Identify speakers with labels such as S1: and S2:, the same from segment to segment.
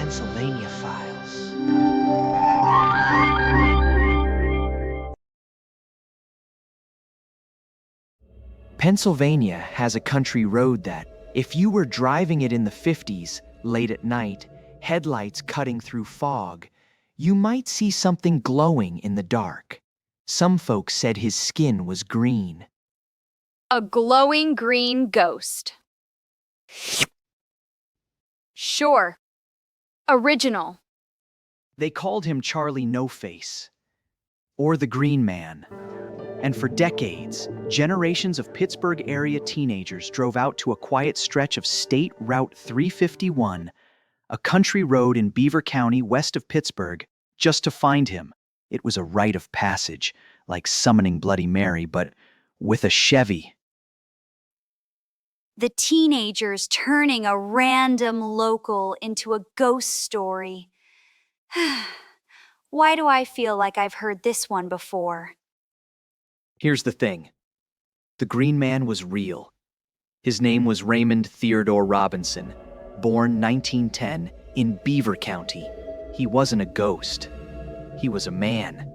S1: Pennsylvania Files. Pennsylvania has a country road that, if you were driving it in the 50s, late at night, headlights cutting through fog, you might see something glowing in the dark. Some folks said his skin was green.
S2: A glowing green ghost. Sure. Original.
S1: They called him Charlie No-Face, or the Green Man. And for decades, generations of Pittsburgh area teenagers drove out to a quiet stretch of State Route 351, a country road in Beaver County west of Pittsburgh, just to find him. It was a rite of passage, like summoning Bloody Mary, but with a Chevy.
S2: The teenagers turning a random local into a ghost story. Why do I feel like I've heard this one before?
S1: Here's the thing. The Green Man was real. His name was Raymond Theodore Robinson, born 1910 in Beaver County. He wasn't a ghost. He was a man.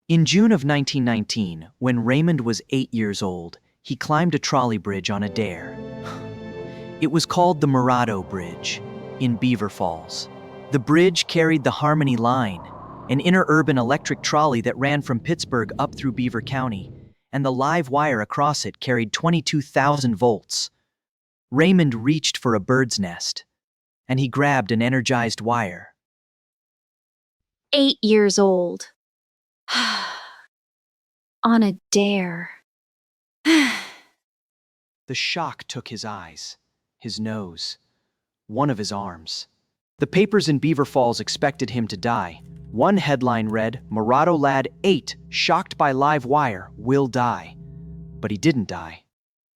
S1: In June of 1919, when Raymond was 8 years old, he climbed a trolley bridge on a dare. It was called the Murado Bridge in Beaver Falls. The bridge carried the Harmony Line, an interurban electric trolley that ran from Pittsburgh up through Beaver County, and the live wire across it carried 22,000 volts. Raymond reached for a bird's nest, and he grabbed an energized wire.
S2: 8 years old. On a dare.
S1: The shock took his eyes, his nose, one of his arms. The papers in Beaver Falls expected him to die. One headline read, "Murado Lad 8, shocked by live wire, will die." But he didn't die.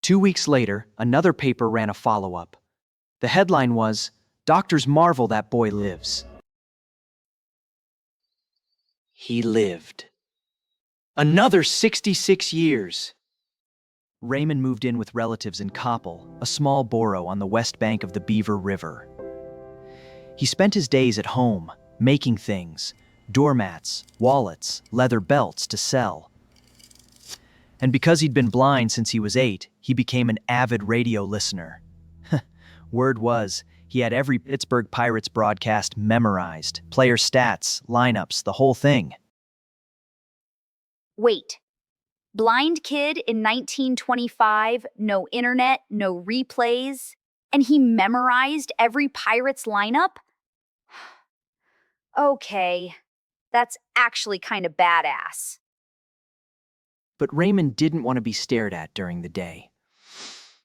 S1: 2 weeks later, another paper ran a follow-up. The headline was, "Doctors marvel that boy lives." He lived. Another 66 years. Raymond moved in with relatives in Koppel, a small borough on the west bank of the Beaver River. He spent his days at home, making things, doormats, wallets, leather belts to sell. And because he'd been blind since he was 8, he became an avid radio listener. Word was, he had every Pittsburgh Pirates broadcast memorized, player stats, lineups, the whole thing.
S2: Wait. Blind kid in 1925, no internet, no replays, and he memorized every Pirates lineup? Okay, that's actually kind of badass.
S1: But Raymond didn't want to be stared at during the day.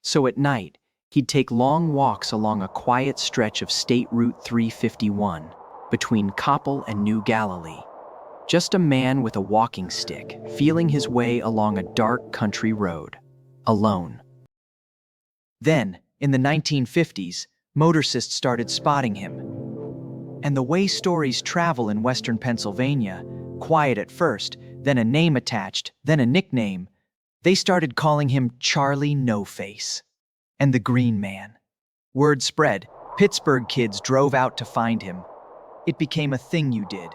S1: So at night, he'd take long walks along a quiet stretch of State Route 351 between Koppel and New Galilee. Just a man with a walking stick, feeling his way along a dark country road, alone. Then, in the 1950s, motorists started spotting him. And the way stories travel in western Pennsylvania, quiet at first, then a name attached, then a nickname, they started calling him Charlie No-Face and the Green Man. Word spread, Pittsburgh kids drove out to find him. It became a thing you did.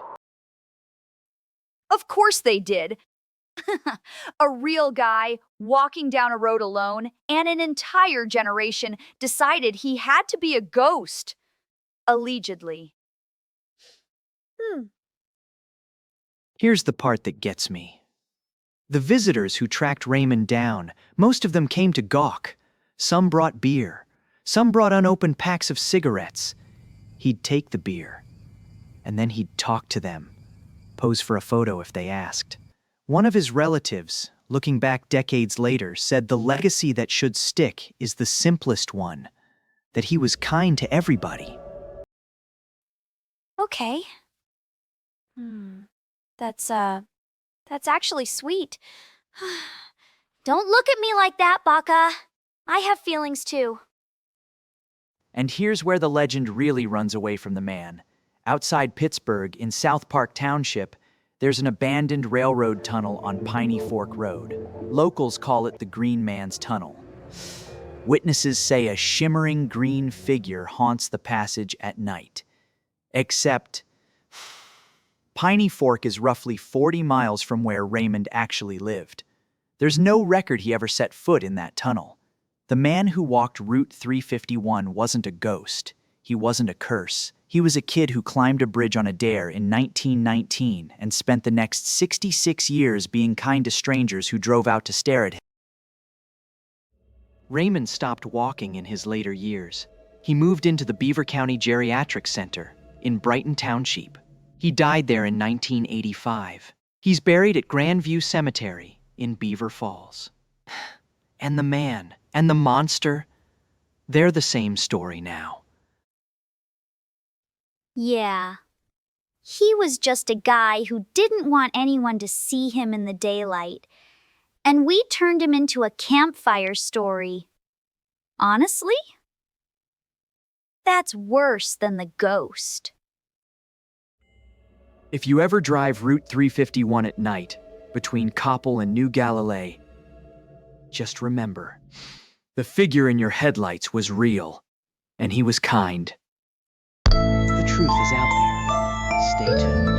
S2: Of course they did. A real guy walking down a road alone, and an entire generation decided he had to be a ghost. Allegedly.
S1: Here's the part that gets me. The visitors who tracked Raymond down, most of them came to gawk. Some brought beer. Some brought unopened packs of cigarettes. He'd take the beer, and then he'd talk to them. Pose for a photo if they asked. One of his relatives, looking back decades later, said the legacy that should stick is the simplest one, that he was kind to everybody.
S2: Okay. That's actually sweet. Don't look at me like that, Baka. I have feelings too.
S1: And here's where the legend really runs away from the man. Outside Pittsburgh, in South Park Township, there's an abandoned railroad tunnel on Piney Fork Road. Locals call it the Green Man's Tunnel. Witnesses say a shimmering green figure haunts the passage at night. Except, Piney Fork is roughly 40 miles from where Raymond actually lived. There's no record he ever set foot in that tunnel. The man who walked Route 351 wasn't a ghost. He wasn't a curse. He was a kid who climbed a bridge on a dare in 1919 and spent the next 66 years being kind to strangers who drove out to stare at him. Raymond stopped walking in his later years. He moved into the Beaver County Geriatric Center in Brighton Township. He died there in 1985. He's buried at Grandview Cemetery in Beaver Falls. And the man and the monster, they're the same story now.
S3: Yeah. He was just a guy who didn't want anyone to see him in the daylight, and we turned him into a campfire story. Honestly? That's worse than the ghost.
S1: If you ever drive Route 351 at night between Koppel and New Galilee, just remember, the figure in your headlights was real, and he was kind. The truth is out there. Stay tuned.